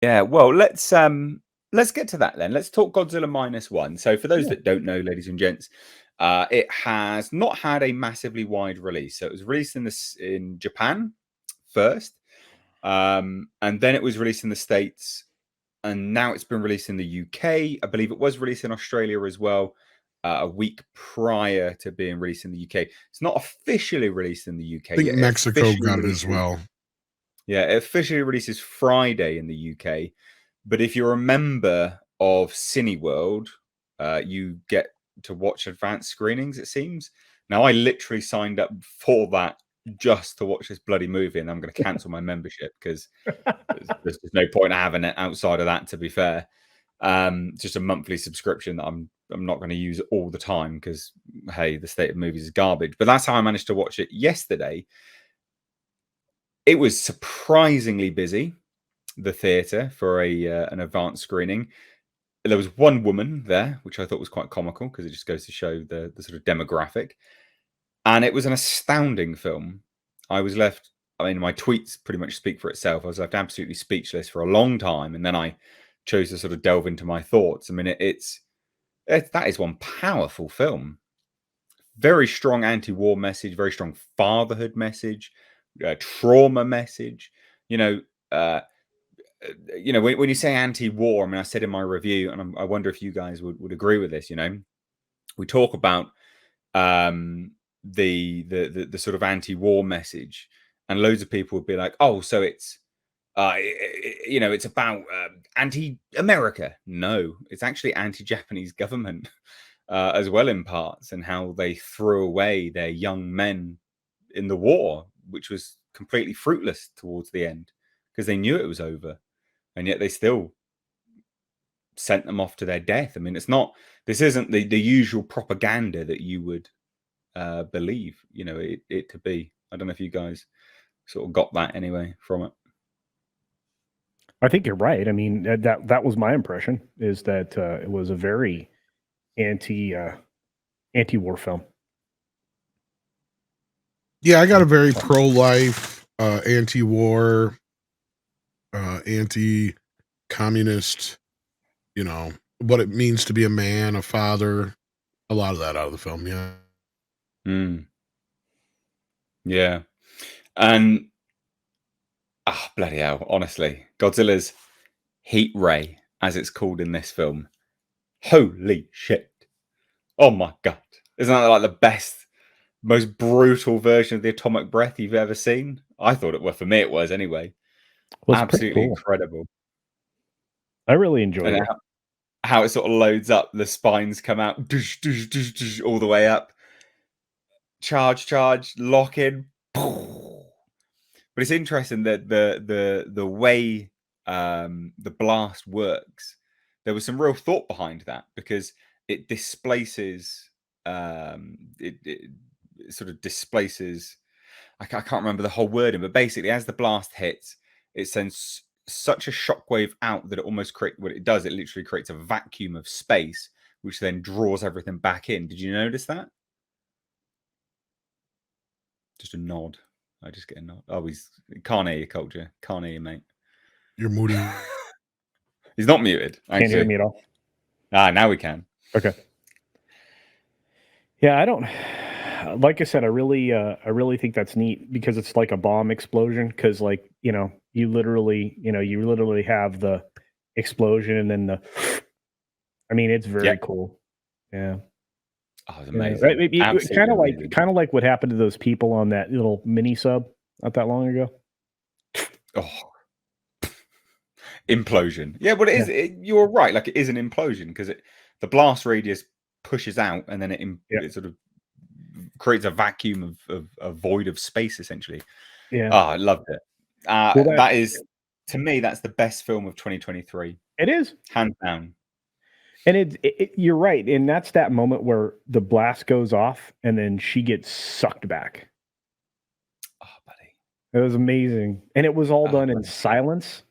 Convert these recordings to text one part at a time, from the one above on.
Yeah, well, let's get to that then. Let's talk Godzilla minus one. So, for those Yeah. that don't know, ladies and gents, it has not had a massively wide release. So, it was released in Japan first, and then it was released in the States, and now it's been released in the UK. I believe it was released in Australia as well. A week prior to being released in the UK, it's not officially released in the UK I think yet. Mexico got it as well. Yeah, it officially releases Friday in the UK. But if you're a member of Cineworld, you get to watch advanced screenings, it seems. Now, I literally signed up for that just to watch this bloody movie, and I'm going to cancel my membership because there's no point in having it outside of that, to be fair. Just a monthly subscription that I'm not going to use all the time because, hey, the state of movies is garbage. But that's how I managed to watch it yesterday. It was surprisingly busy, the theatre, for an advanced screening. There was one woman there, which I thought was quite comical because it just goes to show the sort of demographic. And it was an astounding film. I was left, I mean, my tweets pretty much speak for itself. I was left absolutely speechless for a long time. And then I chose to sort of delve into my thoughts. I mean, that is one powerful film. Very strong anti-war message, very strong fatherhood message, trauma message. You know, when you say anti-war, I mean, I said in my review, and I wonder if you guys would agree with this. We talk about the sort of anti-war message, and loads of people would be like, "Oh, so it's it's about anti-America." No, it's actually anti-Japanese government as well in parts, and how they threw away their young men in the war, which was completely fruitless towards the end because they knew it was over, and yet they still sent them off to their death. I mean, this isn't the usual propaganda that you would believe, it to be. I don't know if you guys sort of got that anyway from it. I think you're right. I mean, that was my impression, is that it was a very anti-war film. Yeah, I got a very pro-life, anti-war, anti-communist, what it means to be a man, a father, a lot of that out of the film. Yeah. Yeah. And bloody hell, honestly, Godzilla's heat ray, as it's called in this film, holy shit. Oh my god. Isn't that like the best, most brutal version of the atomic breath you've ever seen? I thought it was. For me, it was anyway. Absolutely cool. incredible. I really enjoyed it. How it sort of loads up, the spines come out all the way up. Charge, lock in. But it's interesting that the way the blast works, there was some real thought behind that, because it displaces it sort of displaces, I can't remember the whole wording, but basically as the blast hits, it sends such a shockwave out that it almost what it does, it literally creates a vacuum of space, which then draws everything back in. Did you notice that? Just a nod. I just get a nod. Oh, can't hear you, Culture. Can't hear you, mate. You're moody. He's not muted. Actually. Can't hear me at all. Now we can. Okay. Yeah, I don't. Like I said, I really think that's neat, because it's like a bomb explosion. Because, like, you literally have the explosion and then I mean, it's very cool. Yeah. Oh, it's amazing. Yeah. Kind of like what happened to those people on that little mini sub not that long ago. Oh, implosion. Yeah, but it is. You're right. Like, it is an implosion, because the blast radius pushes out, and then it sort of creates a vacuum of a void of space, essentially. Yeah. I loved it. That is, to me, that's the best film of 2023. It is, hands down. And you're right, and that's that moment where the blast goes off, and then she gets sucked back. Oh, buddy, it was amazing, and it was all done in silence.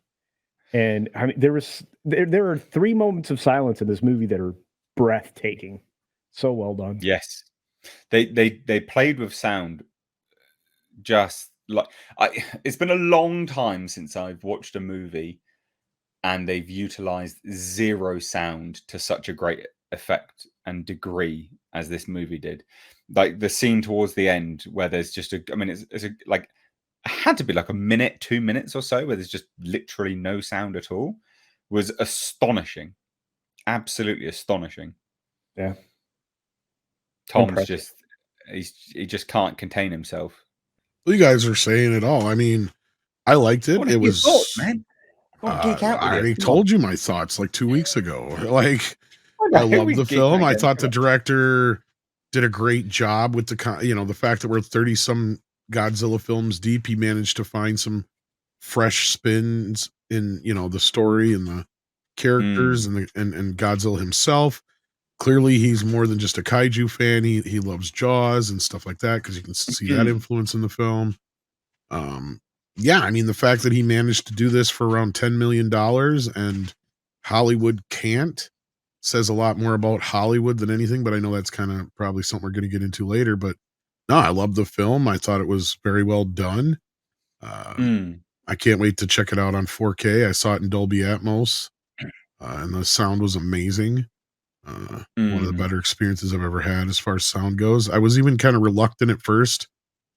And I mean, there are 3 moments of silence in this movie that are breathtaking. So well done. Yes, they played with sound. Just like it's been a long time since I've watched a movie and they've utilized zero sound to such a great effect and degree as this movie did. Like the scene towards the end where there's just a, I mean, it's a, like, it had to be like a minute, 2 minutes or so where there's just literally no sound at all, was astonishing. Absolutely astonishing. Yeah. Tom's Impressive. just, he just can't contain himself. Well, you guys are saying it all. I mean, I liked it. What It are your thoughts, was. man? Go on, geek out with I it. already Come on. told you my thoughts like 2 weeks ago. Like, I I know, love we the geek film. out I again. thought the director did a great job with the fact that we're 30 some Godzilla films deep. He managed to find some fresh spins in, the story and the characters and Godzilla himself. Clearly, he's more than just a kaiju fan. He loves Jaws and stuff like that because you can see that influence in the film. Yeah, I mean, the fact that he managed to do this for around $10 million and Hollywood can't says a lot more about Hollywood than anything, but I know that's kind of probably something we're going to get into later. But no, I love the film. I thought it was very well done. I can't wait to check it out on 4K. I saw it in Dolby Atmos, and the sound was amazing. One of the better experiences I've ever had as far as sound goes. I was even kind of reluctant at first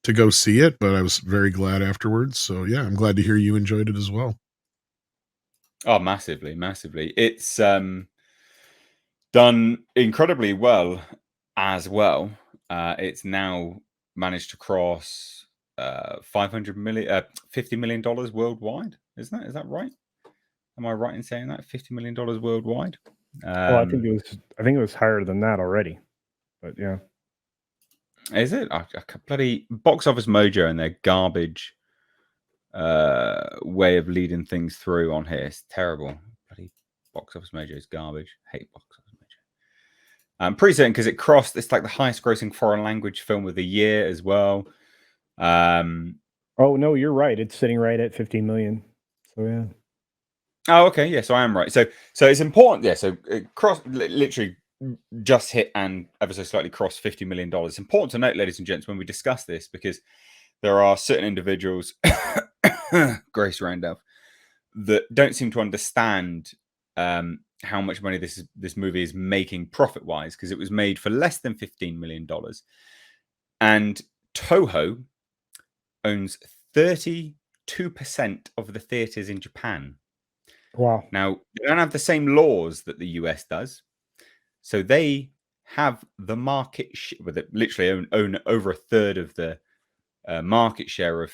to go see it, but I was very glad afterwards. So yeah, I'm glad to hear you enjoyed it as well. Oh, massively, massively. It's done incredibly well as well. It's now managed to cross $500 million, $50 million worldwide. Is that right? Am I right in saying that? $50 million worldwide? Well, I think it was higher than that already. But yeah. Is it? Bloody Box Office Mojo and their garbage way of leading things through on here. It's terrible. Bloody Box Office Mojo is garbage. Hate Box Office Mojo. I'm pretty certain because it's like the highest grossing foreign language film of the year as well. Oh no, you're right. It's sitting right at 15 million. So yeah. Oh, okay. Yeah, so I am right. So it's important. Yeah, so it literally just hit and ever so slightly crossed $50 million. It's important to note, ladies and gents, when we discuss this, because there are certain individuals, Grace Randolph, that don't seem to understand how much money this movie is making profit wise, because it was made for less than $15 million, and Toho owns 32% of the theaters in Japan. Wow. Now, they don't have the same laws that the US does, so they have the market literally own over a third of the market share of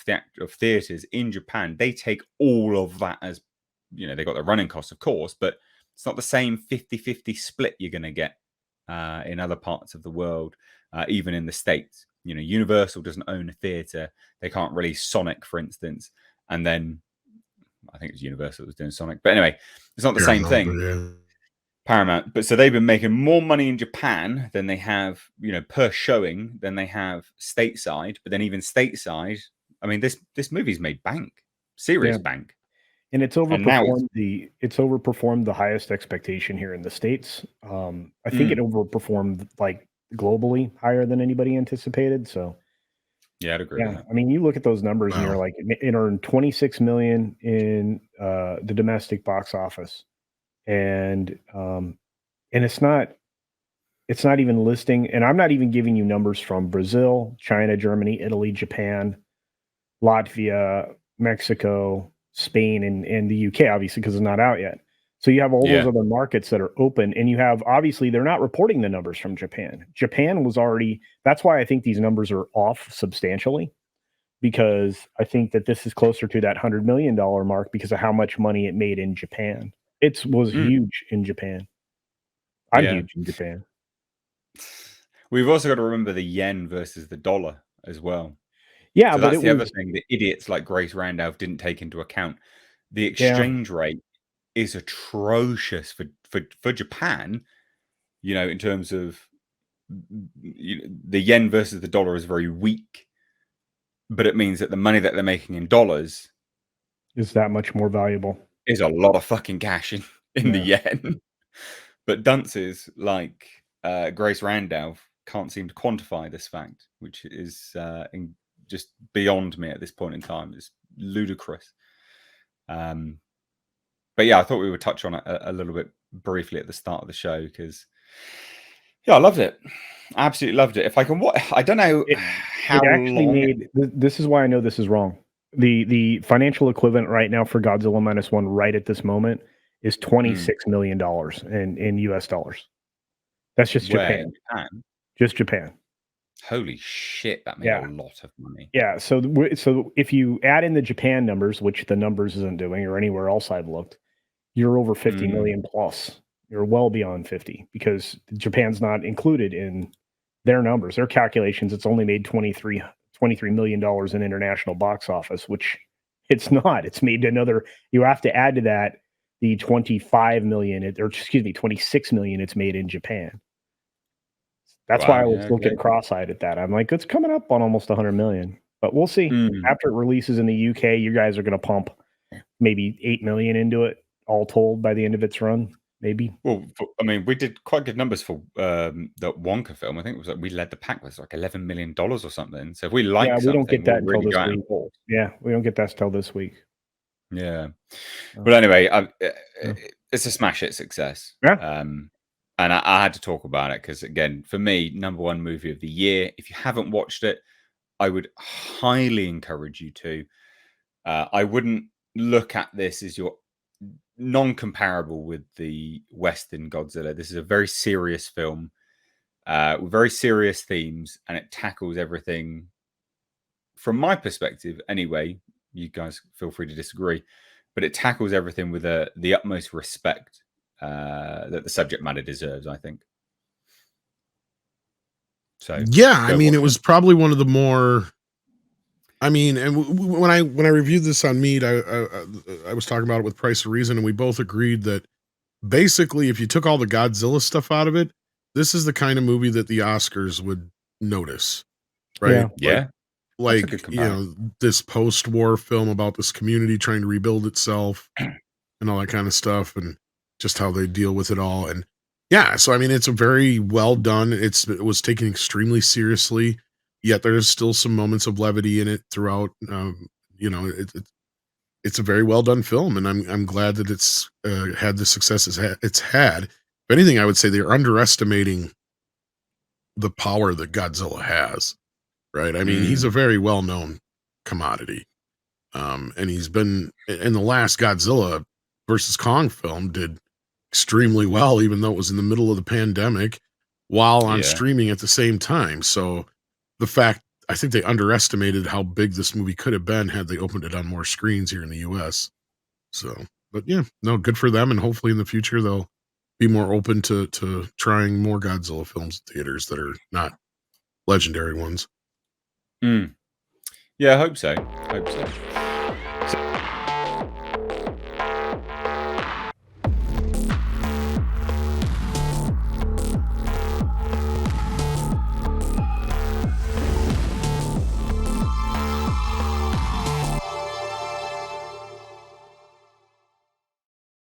theaters in Japan. They take all of that as, they got the running costs, of course, but it's not the same 50-50 split you're going to get in other parts of the world, even in the States. Universal doesn't own a theater. They can't release Sonic, for instance, and then I think it was Universal that was doing Sonic. But anyway, it's not the same thing. Yeah. Paramount. But so they've been making more money in Japan than they have, per showing than they have stateside. But then even stateside, I mean, this movie's made bank, serious bank. And it's overperformed the highest expectation here in the States. I think it overperformed like globally higher than anybody anticipated. So yeah, I'd agree with that. I mean, you look at those numbers and you're like, it earned 26 million in the domestic box office. And it's not even listing, and I'm not even giving you numbers from Brazil, China, Germany, Italy, Japan, Latvia, Mexico, Spain, and the UK, obviously, because it's not out yet. So you have all those other markets that are open, and you have, obviously, they're not reporting the numbers from Japan. Japan was already, that's why I think these numbers are off substantially, because I think that this is closer to that $100 million mark because of how much money it made in Japan. It was huge in Japan. I'm huge in Japan. We've also got to remember the yen versus the dollar as well. Yeah, so but that's the other thing that idiots like Grace Randolph didn't take into account. The exchange rate is atrocious for Japan. In terms of the yen versus the dollar is very weak, but it means that the money that they're making in dollars is that much more valuable. Is a lot of fucking cash in the yen. But dunces like Grace Randolph can't seem to quantify this fact, which is just beyond me at this point in time. It's ludicrous. But yeah, I thought we would touch on it a little bit briefly at the start of the show because, yeah, I loved it. Absolutely loved it. If I can, I don't know how It actually long. made. This is why I know this is wrong. The financial equivalent right now for Godzilla minus one right at this moment is $26 million in US dollars. That's just Where? Japan. Just Japan. Holy shit, that made a lot of money. Yeah, so if you add in the Japan numbers, which the numbers isn't doing, or anywhere else I've looked, you're over 50 million plus. You're well beyond 50 because Japan's not included in their numbers, their calculations. It's only made $23 million in international box office, which it's not. It's made another. You have to add to that the 25 million, or excuse me, 26 million it's made in Japan. That's why I was looking cross-eyed at that. I'm like, it's coming up on almost 100 million, but we'll see. After it releases in the UK, you guys are going to pump maybe 8 million into it, all told, by the end of its run, maybe. Well, I mean, we did quite good numbers for the Wonka film. I think it was like we led the pack with like $11 million or something. So if we like something, we don't get that until really this week. Yeah, we don't get that till this week. Yeah. But anyway, it's a smash hit success. Yeah. And I had to talk about it because, again, for me, number one movie of the year. If you haven't watched it, I would highly encourage you to. I wouldn't look at this as your non-comparable with the Western Godzilla. This is a very serious film with very serious themes, and it tackles everything. From my perspective, anyway, you guys feel free to disagree, but it tackles everything with the utmost respect that the subject matter deserves, I think. So yeah, I mean, it was probably one of the more. I mean, and when I reviewed this on Meat, I was talking about it with Price of Reason, and we both agreed that basically, if you took all the Godzilla stuff out of it, this is the kind of movie that the Oscars would notice, right? Yeah. Like this post-war film about this community trying to rebuild itself and all that kind of stuff, and just how they deal with it all. And yeah, so I mean, it's a very well done. It was taken extremely seriously, yet there's still some moments of levity in it throughout. It's a very well done film, and I'm glad that it's had the success it's had. If anything, I would say they're underestimating the power that Godzilla has. Right? I mean, he's a very well known commodity, and he's been in the last Godzilla versus Kong film did extremely well, even though it was in the middle of the pandemic, while on streaming at the same time. So the fact, I think they underestimated how big this movie could have been had they opened it on more screens here in the US. So, but yeah, no, good for them. And hopefully in the future, they'll be more open to trying more Godzilla films in theaters that are not legendary ones. Yeah, I hope so.